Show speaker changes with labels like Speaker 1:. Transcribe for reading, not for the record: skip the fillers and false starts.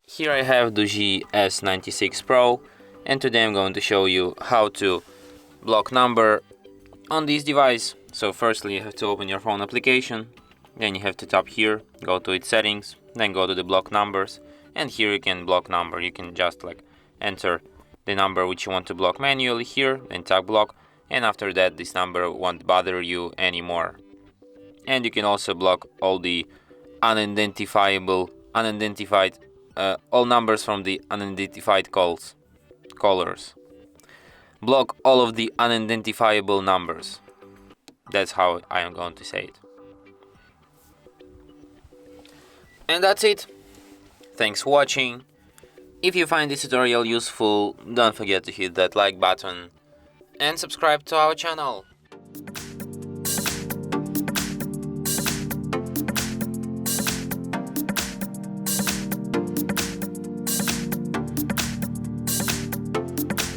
Speaker 1: Here I have DOOGE S96 Pro, and today I'm going to show you how to block number on this device. So firstly you have to open your phone application, then you have to tap here, go to its settings, then go to the block numbers, and here you can block number. You can just enter the number which you want to block manually here, then tap block, and after that this number won't bother you anymore. And you can also block all the all numbers from the unidentified callers. Block all of the unidentifiable numbers. That's how I am going to say it. And that's it. Thanks for watching. If you find this tutorial useful, don't forget to hit that like button and subscribe to our channel.